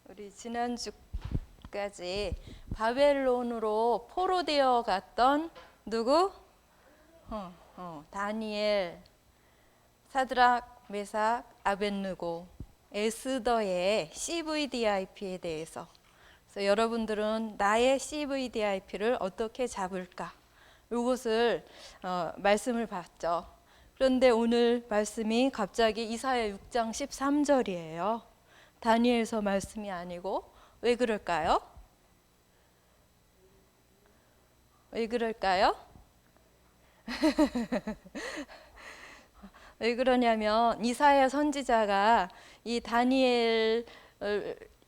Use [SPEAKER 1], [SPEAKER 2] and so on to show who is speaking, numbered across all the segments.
[SPEAKER 1] 우리 지난주까지 바벨론으로 포로되어 갔던 누구? 다니엘, 사드락, 메삭, 아벳느고, 에스더의 CVDIP에 대해서. 그래서 여러분들은 나의 CVDIP를 어떻게 잡을까? 이것을 말씀을 봤죠. 그런데 오늘 말씀이 갑자기 이사야 6장 13절이에요. 다니엘서 말씀이 아니고. 왜 그럴까요? 왜 그럴까요? 왜 그러냐면 이사야 선지자가 이 다니엘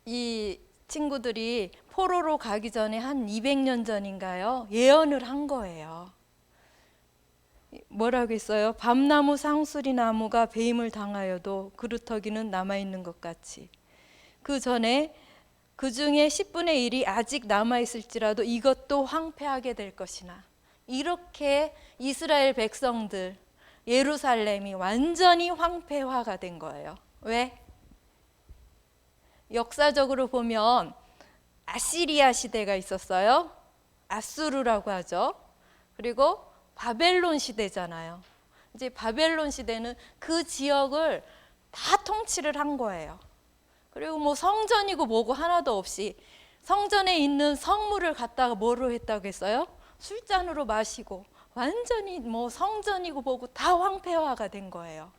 [SPEAKER 1] 이 친구들이 포로로 가기 전에 한 200년 전인가요? 예언을 한 거예요. 뭐라고 했어요? 밤나무 상수리 나무가 배임을 당하여도 그루터기는 남아있는 것 같이, 그 전에 그 중에 10분의 1이 아직 남아있을지라도 이것도 황폐하게 될 것이나, 이렇게 이스라엘 백성들, 예루살렘이 완전히 황폐화가 된 거예요. 왜? 역사적으로 보면 아시리아 시대가 있었어요. 아수르라고 하죠. 그리고 바벨론 시대잖아요. 이제 바벨론 시대는 그 지역을 다 통치를 한 거예요. 그리고 뭐 성전이고 뭐고 하나도 없이 성전에 있는 성물을 갖다가 뭐로 했다고 했어요? 술잔으로 마시고 완전히 뭐 성전이고 뭐고 다 황폐화가 된 거예요.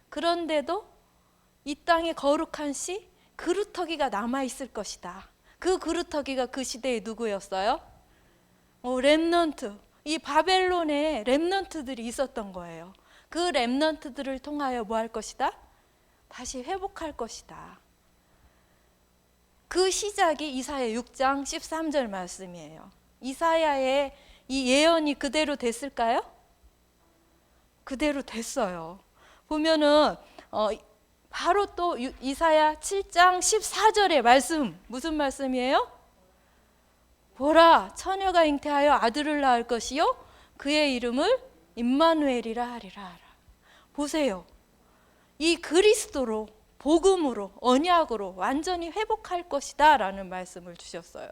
[SPEAKER 1] 그런데도 이 땅에 거룩한 씨, 그루터기가 남아있을 것이다. 그 그루터기가 그 시대에 누구였어요? 렘넌트. 이 바벨론에 렘넌트들이 있었던 거예요. 그 렘넌트들을 통하여 뭐 할 것이다? 다시 회복할 것이다. 그 시작이 이사야 6장 13절 말씀이에요. 이사야의 이 예언이 그대로 됐을까요? 그대로 됐어요. 보면은 바로 또 이사야 7장 14절의 말씀, 무슨 말씀이에요? 보라, 처녀가 잉태하여 아들을 낳을 것이요 그의 이름을 임마누엘이라 하리라. 보세요. 이 그리스도로, 복음으로, 언약으로 완전히 회복할 것이다 라는 말씀을 주셨어요.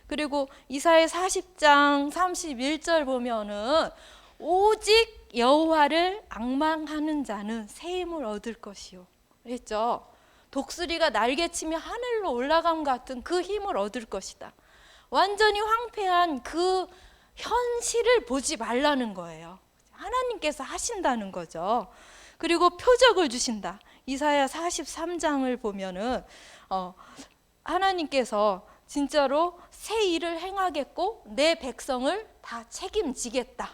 [SPEAKER 1] 그리고 이사야 40장 31절 보면은 오직 여호와를 앙망하는 자는 새 힘을 얻을 것이요 했죠. 독수리가 날개치며 하늘로 올라감 같은 그 힘을 얻을 것이다. 완전히 황폐한 그 현실을 보지 말라는 거예요. 하나님께서 하신다는 거죠. 그리고 표적을 주신다. 이사야 43장을 보면은 하나님께서 진짜로 새 일을 행하겠고 내 백성을 다 책임지겠다.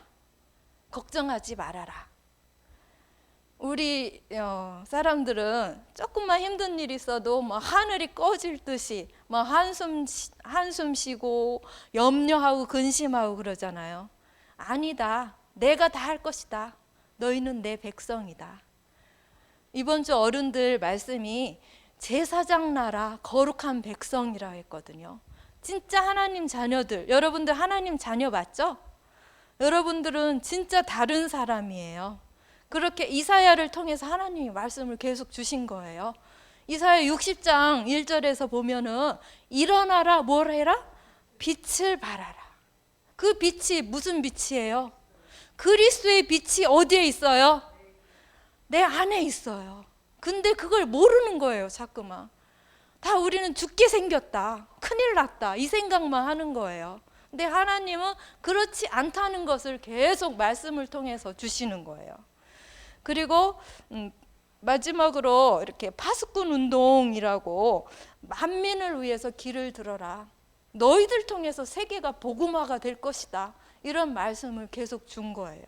[SPEAKER 1] 걱정하지 말아라. 우리 사람들은 조금만 힘든 일 있어도 뭐 하늘이 꺼질 듯이 뭐 한숨 쉬고 염려하고 근심하고 그러잖아요. 아니다. 내가 다 할 것이다. 너희는 내 백성이다. 이번 주 어른들 말씀이 제사장 나라 거룩한 백성이라 했거든요. 진짜 하나님 자녀들, 여러분들 하나님 자녀 맞죠? 여러분들은 진짜 다른 사람이에요. 그렇게 이사야를 통해서 하나님이 말씀을 계속 주신 거예요. 이사야 60장 1절에서 보면은 일어나라, 뭘 해라? 빛을 발하라. 그 빛이 무슨 빛이에요? 그리스도의 빛이 어디에 있어요? 내 안에 있어요. 근데 그걸 모르는 거예요, 자꾸만. 다 우리는 죽게 생겼다, 큰일 났다, 이 생각만 하는 거예요. 근데 하나님은 그렇지 않다는 것을 계속 말씀을 통해서 주시는 거예요. 그리고 마지막으로 이렇게 파수꾼 운동이라고 만민을 위해서 길을 들어라. 너희들 통해서 세계가 복음화가 될 것이다. 이런 말씀을 계속 준 거예요.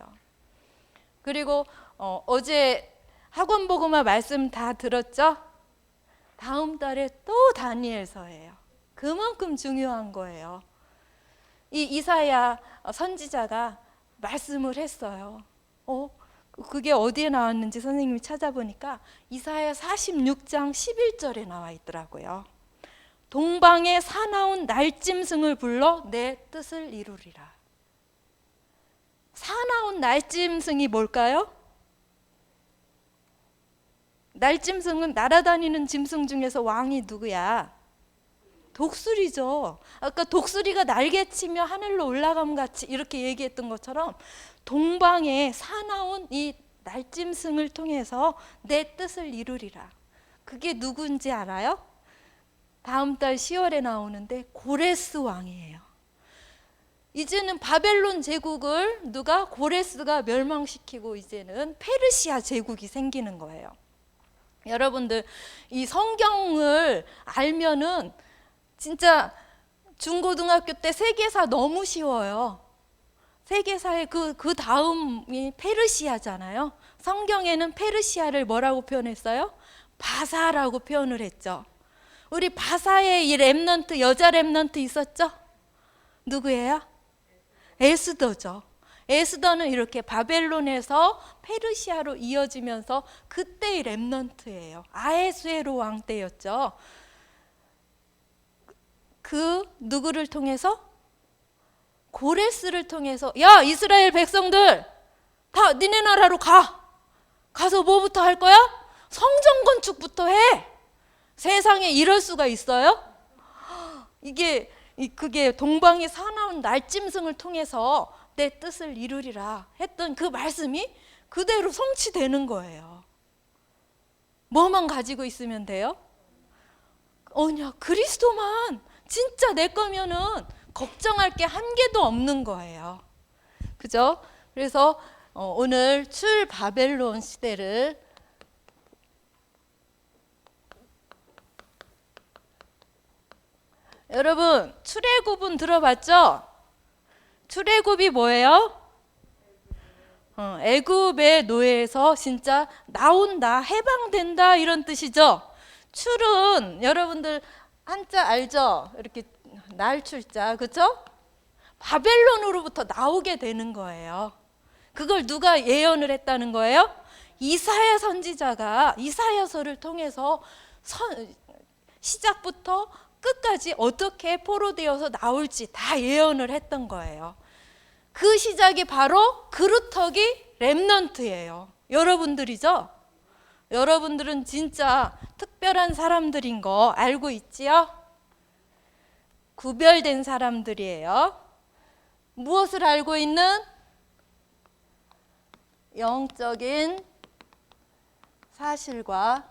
[SPEAKER 1] 그리고 어제 학원 복음화 말씀 다 들었죠? 다음 달에 또 다니엘서예요. 그만큼 중요한 거예요. 이 이사야 선지자가 말씀을 했어요. 그게 어디에 나왔는지 선생님이 찾아보니까 이사야 46장 11절에 나와 있더라고요. 동방의 사나운 날짐승을 불러 내 뜻을 이루리라. 사나운 날짐승이 뭘까요? 날짐승은 날아다니는 짐승 중에서 왕이 누구야? 독수리죠. 아까 독수리가 날개치며 하늘로 올라감 같이 이렇게 얘기했던 것처럼 동방에 사나운 이 날짐승을 통해서 내 뜻을 이루리라. 그게 누군지 알아요? 다음 달 10월에 나오는데 고레스 왕이에요. 이제는 바벨론 제국을 누가 고레스가 멸망시키고 이제는 페르시아 제국이 생기는 거예요. 여러분들 이 성경을 알면은 진짜 중고등학교 때 세계사 너무 쉬워요. 세계사의 그 다음이 페르시아잖아요. 성경에는 페르시아를 뭐라고 표현했어요? 바사라고 표현을 했죠. 우리 바사의 이 렘넌트, 여자 렘넌트 있었죠? 누구예요? 에스더죠. 에스더는 이렇게 바벨론에서 페르시아로 이어지면서 그때의 렘넌트예요. 아헤수에로 왕 때였죠. 그 누구를 통해서? 고레스를 통해서 야 이스라엘 백성들 다 니네 나라로 가서 뭐부터 할 거야? 성전 건축부터 해. 세상에 이럴 수가 있어요? 그게 동방의 사나운 날짐승을 통해서 내 뜻을 이루리라 했던 그 말씀이 그대로 성취되는 거예요. 뭐만 가지고 있으면 돼요? 언약 그리스도만 진짜 내 거면은 걱정할 게 한 개도 없는 거예요. 그죠? 그래서 오늘 출 바벨론 시대를 여러분 출애굽은 들어봤죠? 출애굽이 뭐예요? 애굽의 노예에서 진짜 나온다, 해방된다 이런 뜻이죠. 출은 여러분들 한자 알죠? 이렇게 날출자, 그렇죠? 바벨론으로부터 나오게 되는 거예요. 그걸 누가 예언을 했다는 거예요? 이사야 선지자가 이사야서를 통해서 시작부터 끝까지 어떻게 포로되어서 나올지 다 예언을 했던 거예요. 그 시작이 바로 그루터기 렘넌트예요. 여러분들이죠? 여러분들은 진짜 특별한 사람들인 거 알고 있지요? 구별된 사람들이에요. 무엇을 알고 있는? 영적인 사실과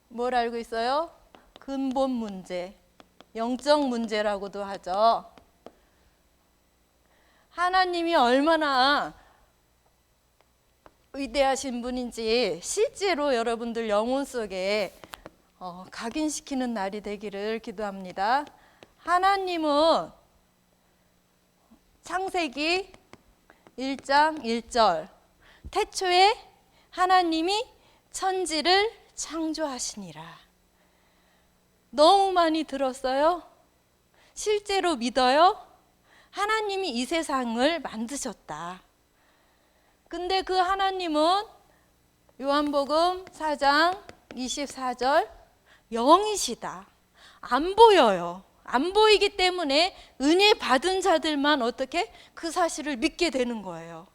[SPEAKER 1] 뭘 알고 있어요? 근본 문제, 영적 문제라고도 하죠. 하나님이 얼마나 위대하신 분인지 실제로 여러분들 영혼 속에 각인시키는 날이 되기를 기도합니다. 하나님은 창세기 1장 1절 태초에 하나님이 천지를 창조하시니라. 너무 많이 들었어요? 실제로 믿어요? 하나님이 이 세상을 만드셨다. 근데 그 하나님은 요한복음 4장 24절 영이시다. 안 보여요. 안 보이기 때문에 은혜 받은 자들만 어떻게 그 사실을 믿게 되는 거예요.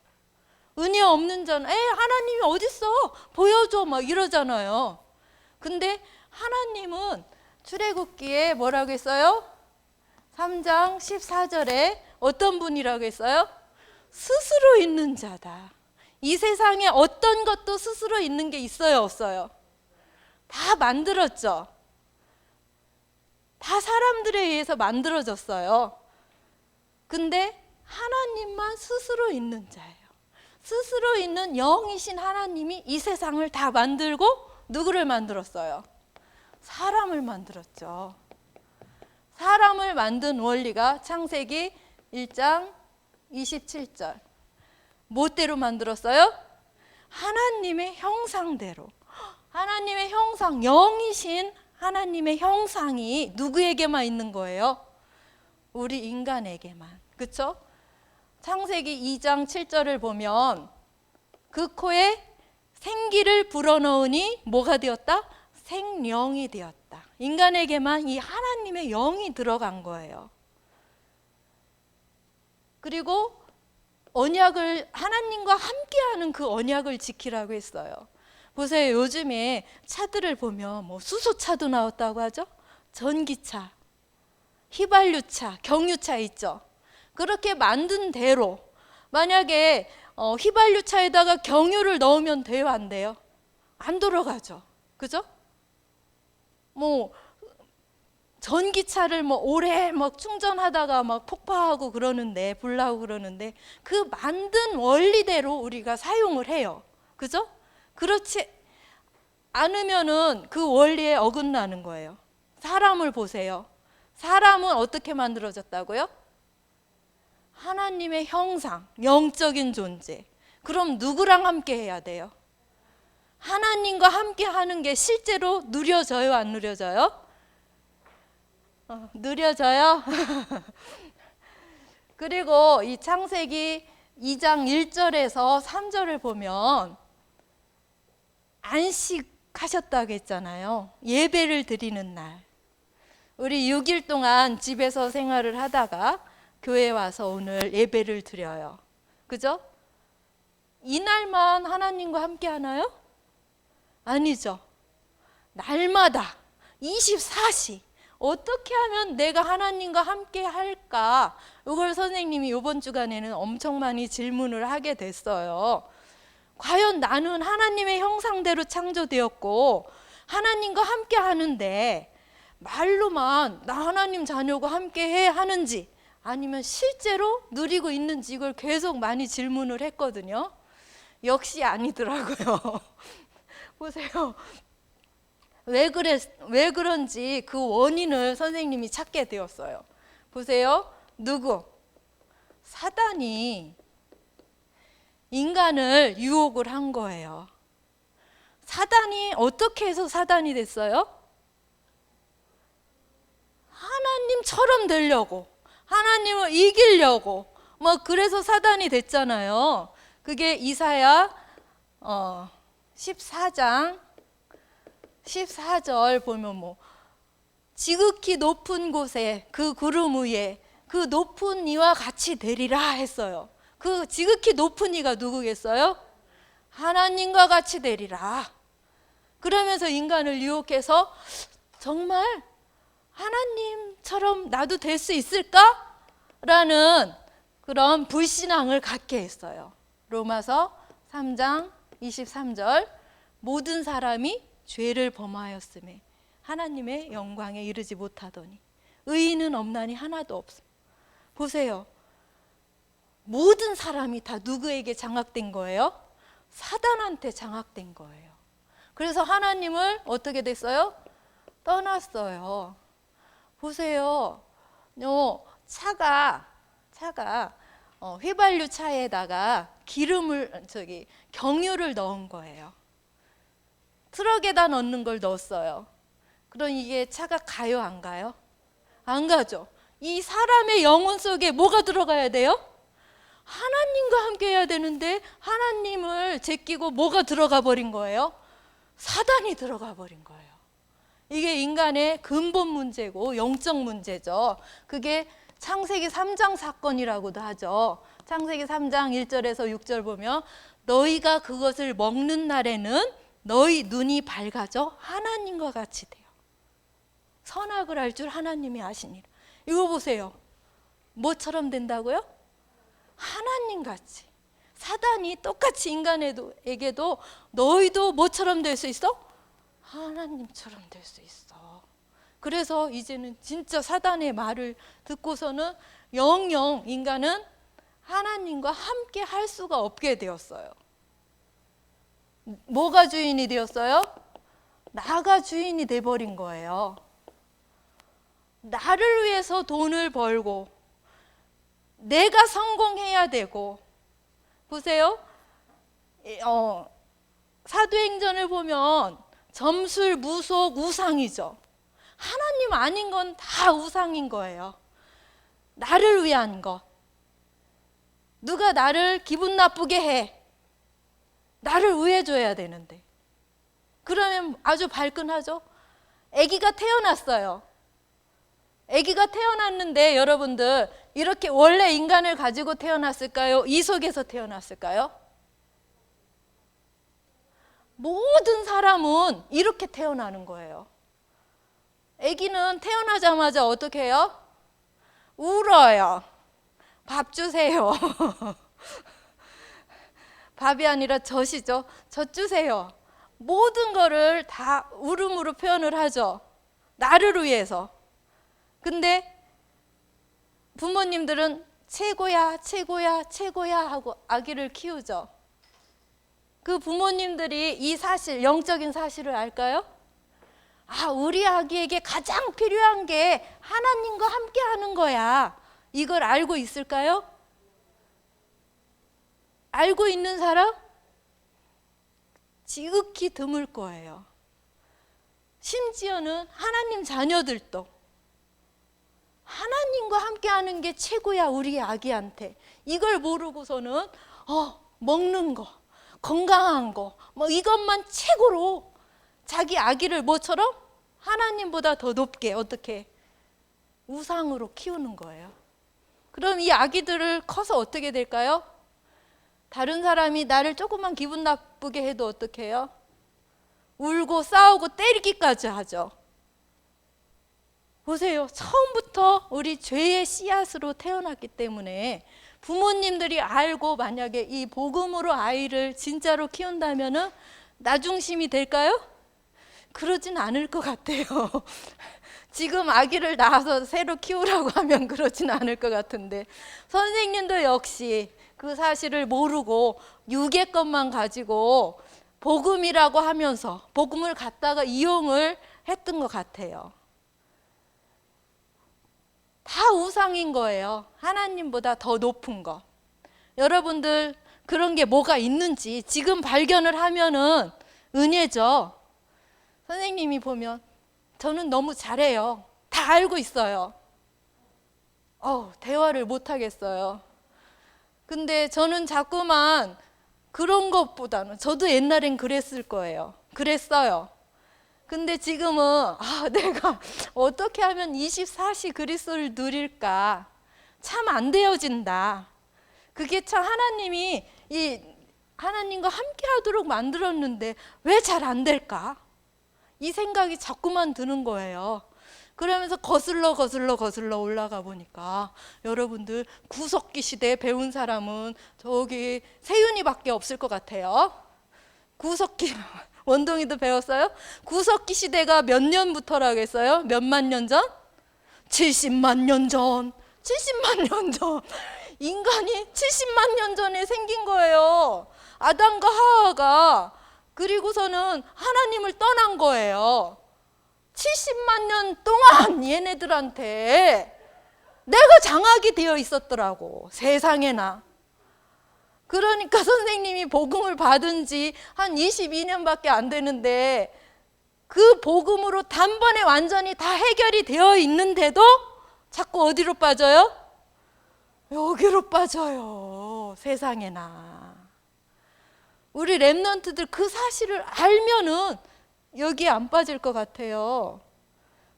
[SPEAKER 1] 은혜 없는 자는 하나님이 어딨어? 보여줘 막 이러잖아요. 근데 하나님은 출애굽기에 뭐라고 했어요? 3장 14절에 어떤 분이라고 했어요? 스스로 있는 자다. 이 세상에 어떤 것도 스스로 있는 게 있어요, 없어요? 다 만들었죠. 다 사람들에 의해서 만들어졌어요. 근데 하나님만 스스로 있는 자예요. 스스로 있는 영이신 하나님이 이 세상을 다 만들고 누구를 만들었어요? 사람을 만들었죠. 사람을 만든 원리가 창세기 1장 27절 뭐대로 만들었어요? 하나님의 형상대로. 하나님의 형상, 영이신 하나님의 형상이 누구에게만 있는 거예요? 우리 인간에게만. 그렇죠? 창세기 2장 7절을 보면 그 코에 생기를 불어넣으니 뭐가 되었다? 생령이 되었다. 인간에게만 이 하나님의 영이 들어간 거예요. 그리고 언약을 하나님과 함께하는 그 언약을 지키라고 했어요. 보세요. 요즘에 차들을 보면 뭐 수소차도 나왔다고 하죠. 전기차, 휘발유차, 경유차 있죠. 그렇게 만든 대로 만약에 휘발유차에다가 경유를 넣으면 돼요, 안 돼요? 안 돌아가죠. 그죠? 뭐 전기차를 뭐 오래 막 충전하다가 막 폭파하고 그러는데, 불나고 그러는데, 그 만든 원리대로 우리가 사용을 해요. 그죠? 그렇지 않으면은 그 원리에 어긋나는 거예요. 사람을 보세요. 사람은 어떻게 만들어졌다고요? 하나님의 형상, 영적인 존재. 그럼 누구랑 함께 해야 돼요? 하나님과 함께 하는 게 실제로 누려져요, 안 누려져요? 누려져요? 그리고 이 창세기 2장 1절에서 3절을 보면 안식하셨다고 했잖아요. 예배를 드리는 날. 우리 6일 동안 집에서 생활을 하다가 교회 와서 오늘 예배를 드려요. 그죠? 이날만 하나님과 함께 하나요? 아니죠. 날마다 24시 어떻게 하면 내가 하나님과 함께 할까? 이걸 선생님이 이번 주간에는 엄청 많이 질문을 하게 됐어요. 과연 나는 하나님의 형상대로 창조되었고 하나님과 함께 하는데 말로만 나 하나님 자녀가 함께 해 하는지 아니면 실제로 누리고 있는지 이걸 계속 많이 질문을 했거든요. 역시 아니더라고요. 보세요. 왜 그런지 그 원인을 선생님이 찾게 되었어요. 보세요. 누구? 사단이 인간을 유혹을 한 거예요. 사단이 어떻게 해서 사단이 됐어요? 하나님처럼 되려고, 하나님을 이기려고, 뭐 그래서 사단이 됐잖아요. 그게 이사야 14장 14절 보면 뭐 지극히 높은 곳에 그 구름 위에 그 높은 이와 같이 되리라 했어요. 그 지극히 높은 이가 누구겠어요? 하나님과 같이 되리라. 그러면서 인간을 유혹해서 정말 하나님처럼 나도 될 수 있을까? 라는 그런 불신앙을 갖게 했어요. 로마서 3장 23절 모든 사람이 죄를 범하였음에 하나님의 영광에 이르지 못하더니 의인은 없나니 하나도 없어. 보세요. 모든 사람이 다 누구에게 장악된 거예요? 사단한테 장악된 거예요. 그래서 하나님을 어떻게 됐어요? 떠났어요. 보세요. 차가 휘발유 차에다가 경유를 넣은 거예요. 트럭에다 넣는 걸 넣었어요. 그럼 이게 차가 가요, 안 가요? 안 가죠. 이 사람의 영혼 속에 뭐가 들어가야 돼요? 하나님과 함께 해야 되는데 하나님을 제끼고 뭐가 들어가 버린 거예요? 사단이 들어가 버린 거예요. 이게 인간의 근본 문제고 영적 문제죠. 그게 창세기 3장 사건이라고도 하죠. 창세기 3장 1절에서 6절 보면 너희가 그것을 먹는 날에는 너희 눈이 밝아져 하나님과 같이 돼요. 선악을 알 줄 하나님이 아시니라. 이거 보세요. 뭐처럼 된다고요? 하나님같이. 사단이 똑같이 인간에게도 너희도 뭐처럼 될 수 있어? 하나님처럼 될 수 있어. 그래서 이제는 진짜 사단의 말을 듣고서는 영영 인간은 하나님과 함께 할 수가 없게 되었어요. 뭐가 주인이 되었어요? 나가 주인이 돼버린 거예요. 나를 위해서 돈을 벌고 내가 성공해야 되고. 보세요. 사도행전을 보면 점술, 무속, 우상이죠. 하나님 아닌 건 다 우상인 거예요. 나를 위한 것. 누가 나를 기분 나쁘게 해. 나를 위해줘야 되는데. 그러면 아주 발끈하죠. 아기가 태어났어요. 아기가 태어났는데 여러분들 이렇게 원래 인간을 가지고 태어났을까요? 이 속에서 태어났을까요? 모든 사람은 이렇게 태어나는 거예요. 아기는 태어나자마자 어떻게 해요? 울어요. 밥 주세요. 밥이 아니라 젖이죠. 젖 주세요. 모든 거를 다 울음으로 표현을 하죠. 나를 위해서. 근데 부모님들은 최고야, 최고야, 최고야 하고 아기를 키우죠. 그 부모님들이 이 사실, 영적인 사실을 알까요? 아, 우리 아기에게 가장 필요한 게 하나님과 함께 하는 거야. 이걸 알고 있을까요? 알고 있는 사람? 지극히 드물 거예요. 심지어는 하나님 자녀들도 하나님과 함께 하는 게 최고야, 우리 아기한테. 이걸 모르고서는 먹는 거, 건강한 거, 뭐 이것만 최고로 자기 아기를 뭐처럼 하나님보다 더 높게 어떻게 우상으로 키우는 거예요. 그럼 이 아기들을 커서 어떻게 될까요? 다른 사람이 나를 조금만 기분 나쁘게 해도 어떻게 해요? 울고 싸우고 때리기까지 하죠. 보세요. 처음부터 우리 죄의 씨앗으로 태어났기 때문에 부모님들이 알고 만약에 이 복음으로 아이를 진짜로 키운다면은 나중심이 될까요? 그러진 않을 것 같아요. 지금 아기를 낳아서 새로 키우라고 하면 그러진 않을 것 같은데, 선생님도 역시 그 사실을 모르고 육의 것만 가지고 복음이라고 하면서 복음을 갖다가 이용을 했던 것 같아요. 다 우상인 거예요. 하나님보다 더 높은 거. 여러분들 그런 게 뭐가 있는지 지금 발견을 하면은 은혜죠. 선생님이 보면 저는 너무 잘해요. 다 알고 있어요. 대화를 못 하겠어요. 근데 저는 자꾸만 그런 것보다는, 저도 옛날엔 그랬을 거예요. 그랬어요. 근데 지금은 내가 어떻게 하면 24시 그리스도를 누릴까? 참 안 되어진다. 그게 참 하나님이 이 하나님과 함께 하도록 만들었는데 왜 잘 안 될까? 이 생각이 자꾸만 드는 거예요. 그러면서 거슬러 올라가 보니까 여러분들 구석기 시대에 배운 사람은 저기 세윤이밖에 없을 것 같아요. 구석기 원동이도 배웠어요? 구석기 시대가 몇 년부터라고 했어요? 몇만 년 전? 70만 년 전. 70만 년 전. 인간이 70만 년 전에 생긴 거예요. 아담과 하와가. 그리고서는 하나님을 떠난 거예요. 70만 년 동안 얘네들한테 내가 장악이 되어 있었더라고. 세상에나. 그러니까 선생님이 복음을 받은 지 한 22년밖에 안 되는데 그 복음으로 단번에 완전히 다 해결이 되어 있는데도 자꾸 어디로 빠져요? 여기로 빠져요. 세상에나. 우리 랩런트들 그 사실을 알면은 여기에 안 빠질 것 같아요.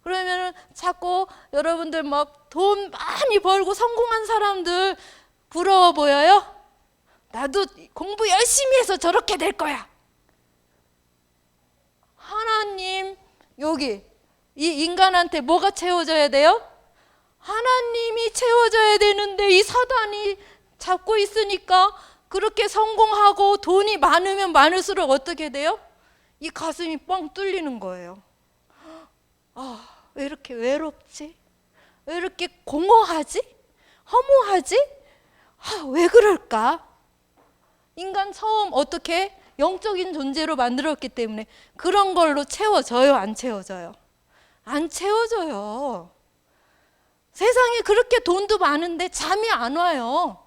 [SPEAKER 1] 그러면은 자꾸 여러분들 막 돈 많이 벌고 성공한 사람들 부러워 보여요? 나도 공부 열심히 해서 저렇게 될 거야. 하나님, 여기 이 인간한테 뭐가 채워져야 돼요? 하나님이 채워져야 되는데 이 사단이 잡고 있으니까 그렇게 성공하고 돈이 많으면 많을수록 어떻게 돼요? 이 가슴이 뻥 뚫리는 거예요. 왜 이렇게 외롭지? 왜 이렇게 공허하지? 허무하지? 왜 그럴까? 인간 처음 어떻게 영적인 존재로 만들었기 때문에 그런 걸로 채워져요? 안 채워져요? 안 채워져요. 세상에 그렇게 돈도 많은데 잠이 안 와요.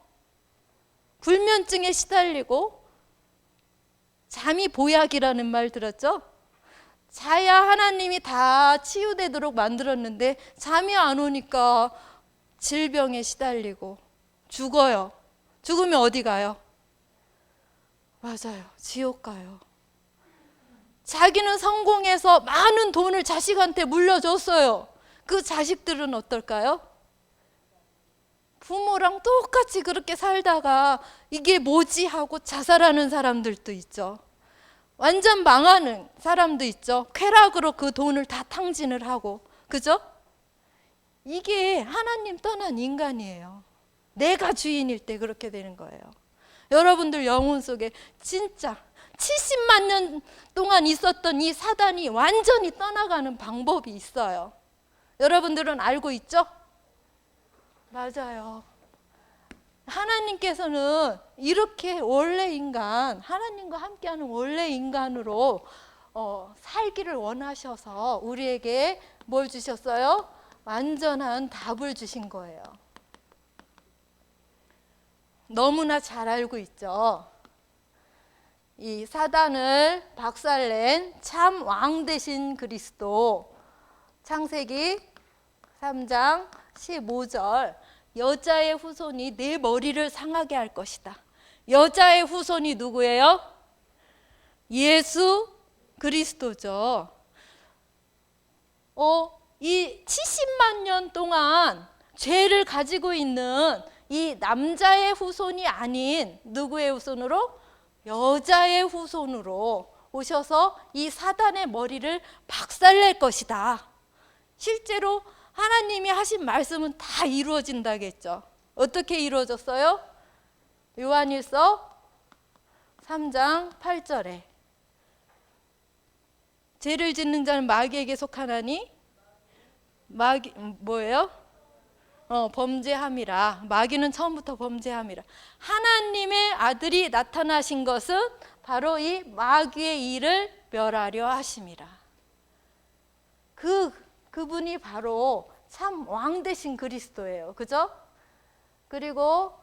[SPEAKER 1] 불면증에 시달리고. 잠이 보약이라는 말 들었죠? 자야 하나님이 다 치유되도록 만들었는데 잠이 안 오니까 질병에 시달리고 죽어요. 죽으면 어디 가요? 맞아요. 지옥 가요. 자기는 성공해서 많은 돈을 자식한테 물려줬어요. 그 자식들은 어떨까요? 부모랑 똑같이 그렇게 살다가 이게 뭐지 하고 자살하는 사람들도 있죠. 완전 망하는 사람도 있죠. 쾌락으로 그 돈을 다 탕진을 하고, 그죠? 이게 하나님 떠난 인간이에요. 내가 주인일 때 그렇게 되는 거예요. 여러분들 영혼 속에 진짜 70만 년 동안 있었던 이 사단이 완전히 떠나가는 방법이 있어요. 여러분들은 알고 있죠? 맞아요. 하나님께서는 이렇게 원래 인간, 하나님과 함께하는 원래 인간으로 살기를 원하셔서 우리에게 뭘 주셨어요? 완전한 답을 주신 거예요. 너무나 잘 알고 있죠. 이 사단을 박살낸 참 왕 되신 그리스도. 창세기 3장 15절. 여자의 후손이 내 머리를 상하게 할 것이다. 여자의 후손이 누구예요? 예수 그리스도죠. 이 70만 년 동안 죄를 가지고 있는 이 남자의 후손이 아닌 누구의 후손으로? 여자의 후손으로 오셔서 이 사단의 머리를 박살낼 것이다. 실제로 하나님이 하신 말씀은 다 이루어진다겠죠. 어떻게 이루어졌어요? 요한일서 3장 8절에 죄를 짓는 자는 마귀에게 속하나니 마귀 뭐예요? 범죄함이라. 마귀는 처음부터 범죄함이라. 하나님의 아들이 나타나신 것은 바로 이 마귀의 일을 멸하려 하심이라. 그분이 바로 참 왕 되신 그리스도예요. 그죠? 그리고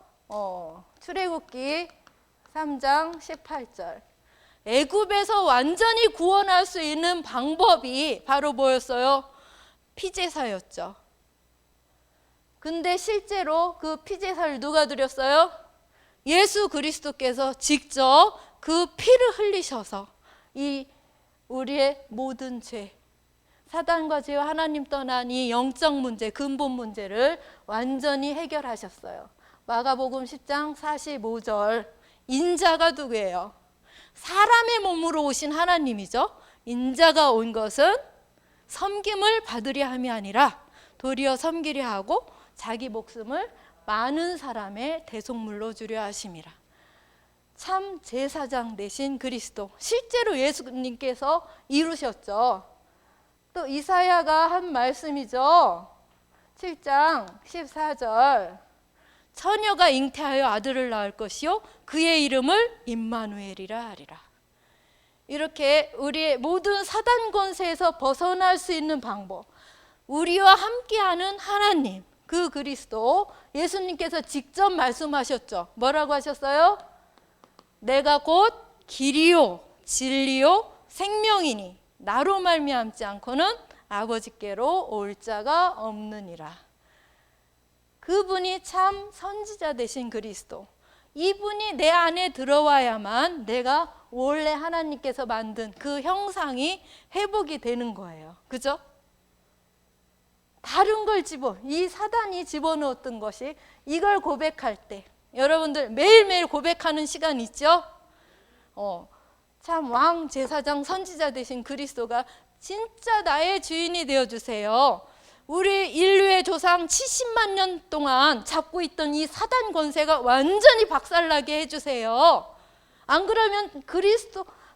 [SPEAKER 1] 출애굽기 3장 18절. 애굽에서 완전히 구원할 수 있는 방법이 바로 뭐였어요? 피제사였죠. 근데 실제로 그 피제사를 누가 드렸어요? 예수 그리스도께서 직접 그 피를 흘리셔서 이 우리의 모든 죄, 사단과 죄와 하나님 떠난 이 영적 문제, 근본 문제를 완전히 해결하셨어요. 마가복음 10장 45절. 인자가 누구예요? 사람의 몸으로 오신 하나님이죠. 인자가 온 것은 섬김을 받으려 함이 아니라 도리어 섬기려 하고 자기 목숨을 많은 사람의 대속물로 주려 하심이라. 참 제사장 되신 그리스도. 실제로 예수님께서 이루셨죠. 또 이사야가 한 말씀이죠. 7장 14절. 처녀가 잉태하여 아들을 낳을 것이요 그의 이름을 임마누엘이라 하리라. 이렇게 우리의 모든 사단 권세에서 벗어날 수 있는 방법, 우리와 함께하는 하나님, 그 그리스도, 예수님께서 직접 말씀하셨죠. 뭐라고 하셨어요? 내가 곧 길이요 진리요 생명이니 나로 말미암지 않고는 아버지께로 올 자가 없느니라. 그분이 참 선지자 되신 그리스도. 이분이 내 안에 들어와야만 내가 원래 하나님께서 만든 그 형상이 회복이 되는 거예요. 그죠? 다른 걸 이 사단이 집어넣었던 것이 이걸 고백할 때, 여러분들 매일매일 고백하는 시간 있죠? 참 왕, 제사장, 선지자 되신 그리스도가 진짜 나의 주인이 되어주세요. 우리 인류의 조상 70만 년 동안 잡고 있던 이 사단 권세가 완전히 박살나게 해주세요. 안 그러면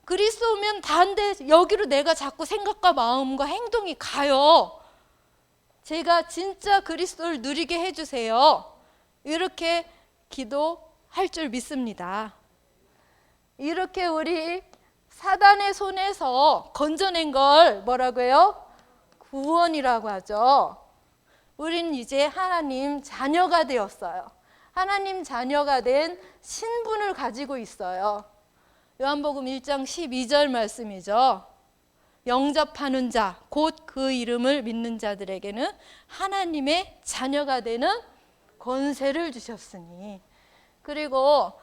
[SPEAKER 1] 그리스도면 다른데 여기로 내가 자꾸 생각과 마음과 행동이 가요. 제가 진짜 그리스도를 누리게 해주세요. 이렇게 기도할 줄 믿습니다. 이렇게 우리 사단의 손에서 건져낸 걸 뭐라고 해요? 구원이라고 하죠. 우린 이제 하나님 자녀가 되었어요. 하나님 자녀가 된 신분을 가지고 있어요. 요한복음 1장 12절 말씀이죠. 영접하는 자, 곧 그 이름을 믿는 자들에게는 하나님의 자녀가 되는 권세를 주셨으니, 그리고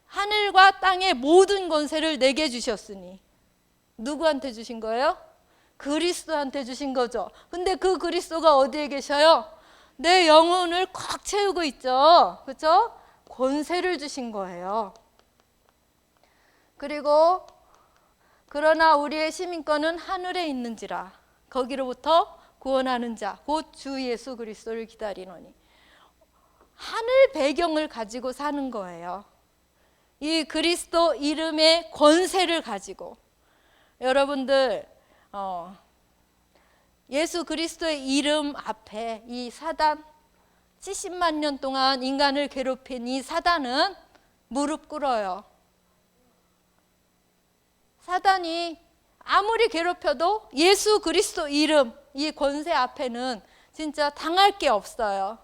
[SPEAKER 1] 하늘과 땅의 모든 권세를 내게 주셨으니, 누구한테 주신 거예요? 그리스도한테 주신 거죠. 근데 그 그리스도가 어디에 계셔요? 내 영혼을 꽉 채우고 있죠. 그렇죠? 권세를 주신 거예요. 그리고 그러나 우리의 시민권은 하늘에 있는지라. 거기로부터 구원하는 자 곧 주 예수 그리스도를 기다리노니. 하늘 배경을 가지고 사는 거예요. 이 그리스도 이름의 권세를 가지고. 여러분들 예수 그리스도의 이름 앞에 이 사단, 70만 년 동안 인간을 괴롭힌 이 사단은 무릎 꿇어요. 사단이 아무리 괴롭혀도 예수 그리스도 이름, 이 권세 앞에는 진짜 당할 게 없어요.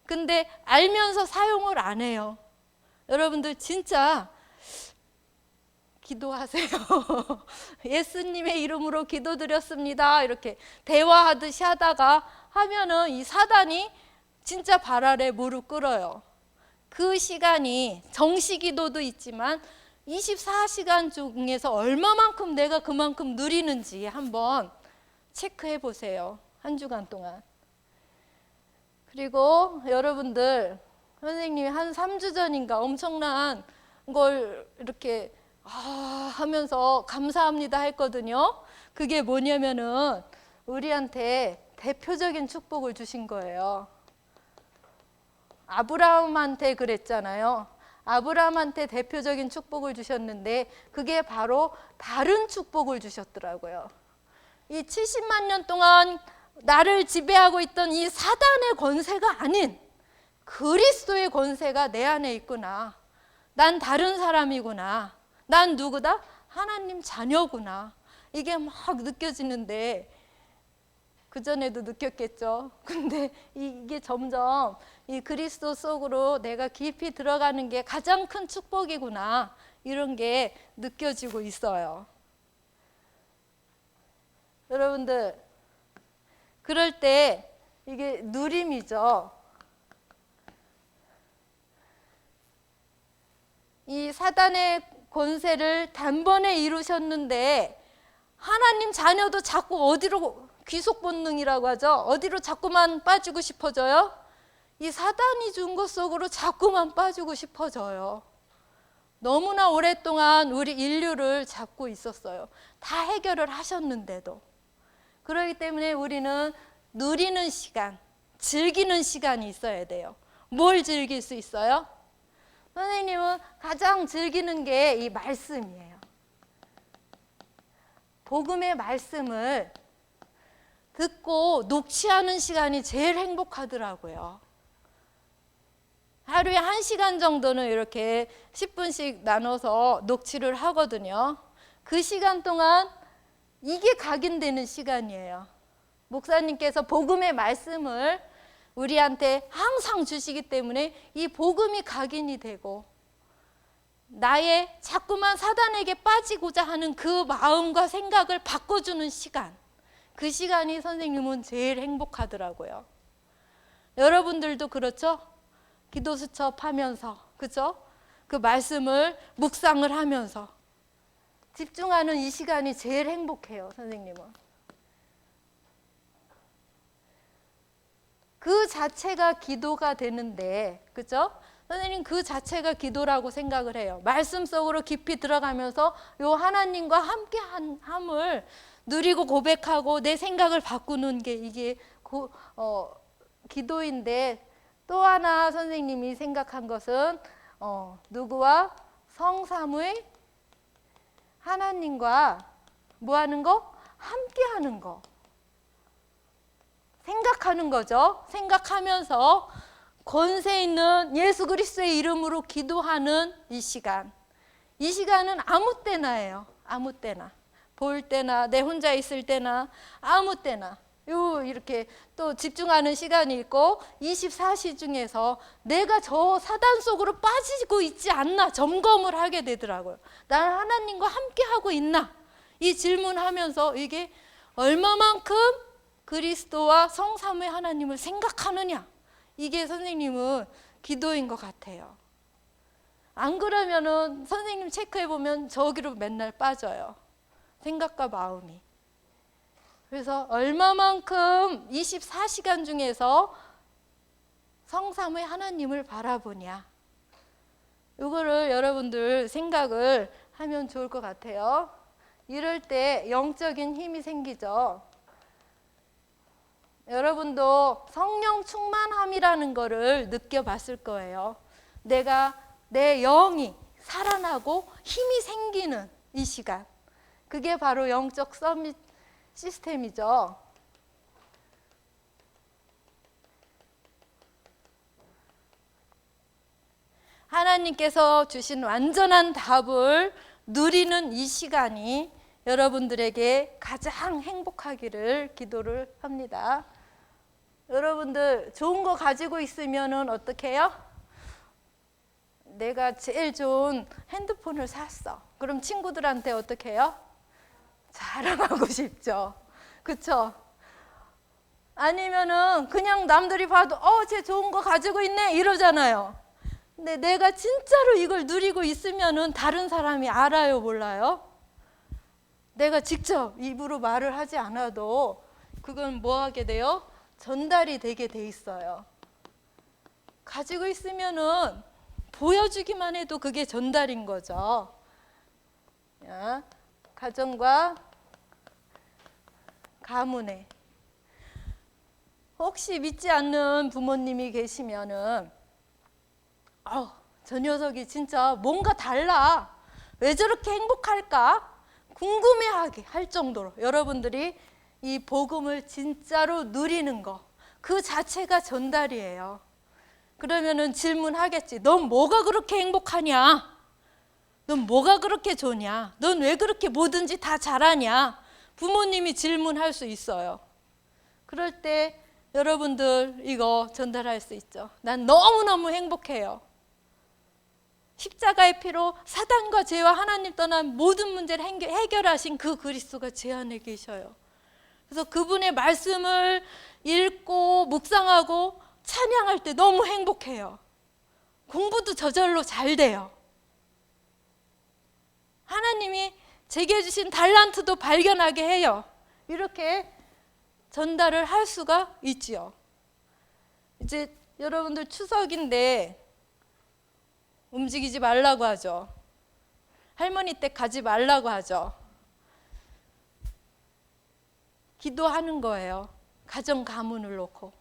[SPEAKER 1] 근데 알면서 사용을 안 해요. 여러분들 진짜 기도하세요. 예수님의 이름으로 기도드렸습니다. 이렇게 대화하듯이 하다가 하면은 이 사단이 진짜 발 아래 무릎 꿇어요. 그 시간이 정시기도도 있지만 24시간 중에서 얼마만큼 내가 그만큼 누리는지 한번 체크해 보세요. 한 주간 동안. 그리고 여러분들, 선생님이 한 3주 전인가 엄청난 걸 이렇게 하면서 감사합니다 했거든요. 그게 뭐냐면은 우리한테 대표적인 축복을 주신 거예요. 아브라함한테 그랬잖아요. 아브라함한테 대표적인 축복을 주셨는데 그게 바로 다른 축복을 주셨더라고요. 이 70만 년 동안 나를 지배하고 있던 이 사단의 권세가 아닌 그리스도의 권세가 내 안에 있구나. 난 다른 사람이구나. 난 누구다? 하나님 자녀구나. 이게 막 느껴지는데 그전에도 느꼈겠죠. 근데 이게 점점 이 그리스도 속으로 내가 깊이 들어가는 게 가장 큰 축복이구나. 이런 게 느껴지고 있어요. 여러분들, 그럴 때 이게 누림이죠. 이 사단의 권세를 단번에 이루셨는데 하나님 자녀도 자꾸 어디로, 귀속 본능이라고 하죠. 어디로 자꾸만 빠지고 싶어져요? 이 사단이 준 것 속으로 자꾸만 빠지고 싶어져요. 너무나 오랫동안 우리 인류를 잡고 있었어요. 다 해결을 하셨는데도. 그렇기 때문에 우리는 누리는 시간, 즐기는 시간이 있어야 돼요. 뭘 즐길 수 있어요? 선생님은 가장 즐기는 게 이 말씀이에요. 복음의 말씀을 듣고 녹취하는 시간이 제일 행복하더라고요. 하루에 1시간 정도는 이렇게 10분씩 나눠서 녹취를 하거든요. 그 시간 동안 이게 각인되는 시간이에요. 목사님께서 복음의 말씀을 우리한테 항상 주시기 때문에 이 복음이 각인이 되고 나의 자꾸만 사단에게 빠지고자 하는 그 마음과 생각을 바꿔주는 시간, 그 시간이 선생님은 제일 행복하더라고요. 여러분들도 그렇죠? 기도 수첩하면서, 그죠? 그 말씀을 묵상을 하면서 집중하는 이 시간이 제일 행복해요, 선생님은. 그 자체가 기도가 되는데, 그죠? 선생님 그 자체가 기도라고 생각을 해요. 말씀 속으로 깊이 들어가면서 요 하나님과 함께 함을 누리고 고백하고 내 생각을 바꾸는 게 이게 기도인데, 또 하나 선생님이 생각한 것은 누구와? 성삼의 하나님과 뭐 하는 거? 함께 하는 거. 생각하는 거죠. 생각하면서 권세 있는 예수 그리스도의 이름으로 기도하는 이 시간. 이 시간은 아무 때나예요. 아무 때나. 볼 때나 내 혼자 있을 때나 아무 때나. 이렇게 또 집중하는 시간이 있고 24시 중에서 내가 저 사단 속으로 빠지고 있지 않나 점검을 하게 되더라고요. 나는 하나님과 함께 하고 있나? 이 질문하면서 이게 얼마만큼 그리스도와 성삼위 하나님을 생각하느냐? 이게 선생님은 기도인 것 같아요. 안 그러면은 선생님 체크해 보면 저기로 맨날 빠져요. 생각과 마음이. 그래서 얼마만큼 24시간 중에서 성삼위 하나님을 바라보냐. 이거를 여러분들 생각을 하면 좋을 것 같아요. 이럴 때 영적인 힘이 생기죠. 여러분도 성령 충만함이라는 거를 느껴봤을 거예요. 내 영이 살아나고 힘이 생기는 이 시간. 그게 바로 영적 서밋 시스템이죠. 하나님께서 주신 완전한 답을 누리는 이 시간이 여러분들에게 가장 행복하기를 기도를 합니다. 여러분들 좋은 거 가지고 있으면은 어떻게 해요? 내가 제일 좋은 핸드폰을 샀어. 그럼 친구들한테 어떻게 해요? 자랑하고 싶죠. 그쵸? 아니면은 그냥 남들이 봐도 쟤 좋은 거 가지고 있네 이러잖아요. 근데 내가 진짜로 이걸 누리고 있으면은 다른 사람이 알아요, 몰라요? 내가 직접 입으로 말을 하지 않아도 그건 뭐 하게 돼요? 전달이 되게 돼 있어요. 가지고 있으면은 보여주기만 해도 그게 전달인 거죠. 가정과 가문에 혹시 믿지 않는 부모님이 계시면은 저 녀석이 진짜 뭔가 달라. 왜 저렇게 행복할까? 궁금해하게 할 정도로 여러분들이 이 복음을 진짜로 누리는 거, 그 자체가 전달이에요. 그러면은 질문하겠지. 넌 뭐가 그렇게 행복하냐? 넌 뭐가 그렇게 좋냐? 넌 왜 그렇게 뭐든지 다 잘하냐? 부모님이 질문할 수 있어요. 그럴 때 여러분들 이거 전달할 수 있죠. 난 너무너무 행복해요. 십자가의 피로 사단과 죄와 하나님 떠난 모든 문제를 해결하신 그 그리스도가 제 안에 계셔요. 그래서 그분의 말씀을 읽고 묵상하고 찬양할 때 너무 행복해요. 공부도 저절로 잘 돼요. 하나님이 제게 주신 달란트도 발견하게 해요. 이렇게 전달을 할 수가 있지요. 이제 여러분들 추석인데 움직이지 말라고 하죠. 할머니 댁 가지 말라고 하죠. 기도하는 거예요. 가정 가문을 놓고.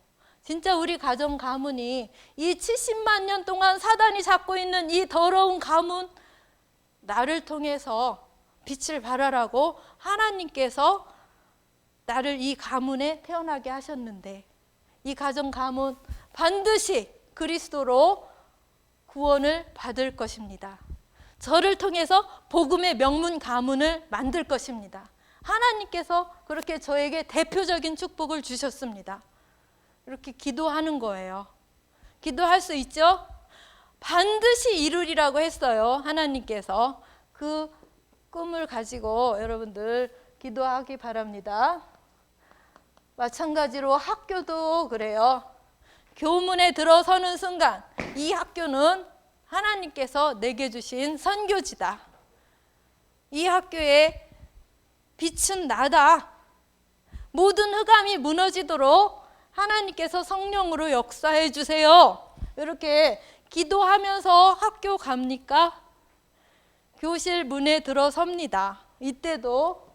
[SPEAKER 1] 진짜 우리 가정 가문이 이 70만 년 동안 사단이 잡고 있는 이 더러운 가문, 나를 통해서 빛을 발하라고 하나님께서 나를 이 가문에 태어나게 하셨는데, 이 가정 가문 반드시 그리스도로 구원을 받을 것입니다. 저를 통해서 복음의 명문 가문을 만들 것입니다. 하나님께서 그렇게 저에게 대표적인 축복을 주셨습니다. 이렇게 기도하는 거예요. 기도할 수 있죠? 반드시 이루리라고 했어요. 하나님께서. 그 꿈을 가지고 여러분들 기도하기 바랍니다. 마찬가지로 학교도 그래요. 교문에 들어서는 순간 이 학교는 하나님께서 내게 주신 선교지다. 이 학교에 빛은 나다. 모든 흑암이 무너지도록 하나님께서 성령으로 역사해 주세요. 이렇게 기도하면서 학교 갑니까? 교실 문에 들어섭니다. 이때도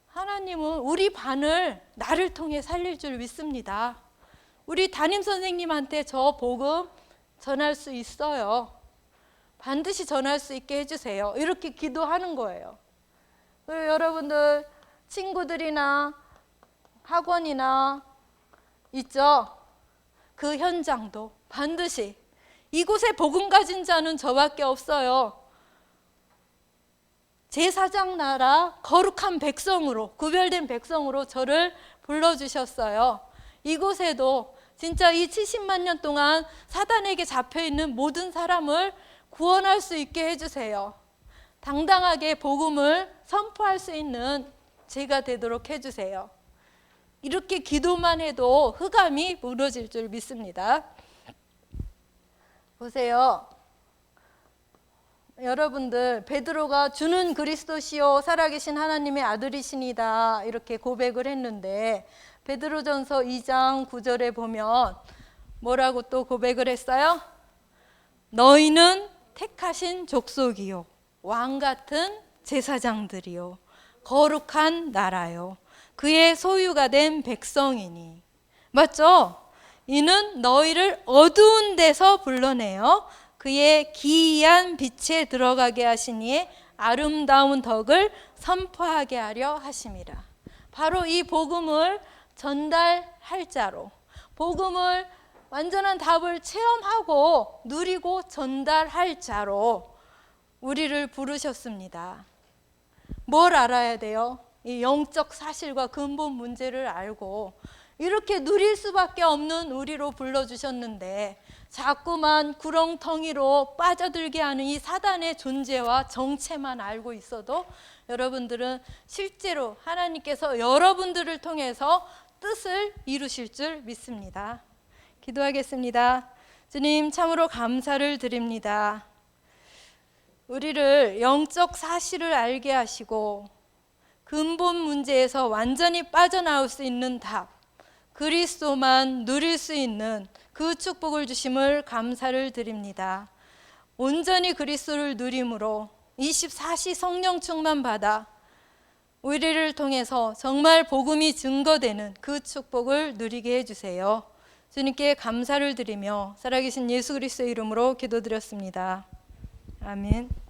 [SPEAKER 1] 하나님은 우리 반을 나를 통해 살릴 줄 믿습니다. 우리 담임선생님한테 저 복음 전할 수 있어요. 반드시 전할 수 있게 해주세요. 이렇게 기도하는 거예요. 그리고 여러분들 친구들이나 학원이나 있죠? 그 현장도 반드시 이곳에 복음 가진 자는 저밖에 없어요. 제사장 나라 거룩한 백성으로, 구별된 백성으로 저를 불러주셨어요. 이곳에도 진짜 이 70만 년 동안 사단에게 잡혀있는 모든 사람을 구원할 수 있게 해주세요. 당당하게 복음을 선포할 수 있는 제가 되도록 해주세요. 이렇게 기도만 해도 흑암이 무너질 줄 믿습니다. 보세요. 여러분들, 베드로가 주는 그리스도시요 살아계신 하나님의 아들이시니다 이렇게 고백을 했는데, 베드로전서 2장 9절에 보면 뭐라고 또 고백을 했어요? 너희는 택하신 족속이요 왕 같은 제사장들이요 거룩한 나라요 그의 소유가 된 백성이니. 맞죠? 이는 너희를 어두운 데서 불러내어 그의 기이한 빛에 들어가게 하시니에 아름다운 덕을 선포하게 하려 하심이라. 바로 이 복음을 전달할 자로, 복음을 완전한 답을 체험하고 누리고 전달할 자로 우리를 부르셨습니다. 뭘 알아야 돼요? 이 영적 사실과 근본 문제를 알고 이렇게 누릴 수밖에 없는 우리로 불러주셨는데 자꾸만 구렁텅이로 빠져들게 하는 이 사단의 존재와 정체만 알고 있어도 여러분들은 실제로 하나님께서 여러분들을 통해서 뜻을 이루실 줄 믿습니다. 기도하겠습니다. 주님, 참으로 감사를 드립니다. 우리를 영적 사실을 알게 하시고 근본 문제에서 완전히 빠져나올 수 있는 답, 그리스도만 누릴 수 있는 그 축복을 주심을 감사를 드립니다. 온전히 그리스도를 누림으로 24시 성령 충만 받아 우리를 통해서 정말 복음이 증거되는 그 축복을 누리게 해주세요. 주님께 감사를 드리며 살아계신 예수 그리스도의 이름으로 기도드렸습니다. 아멘.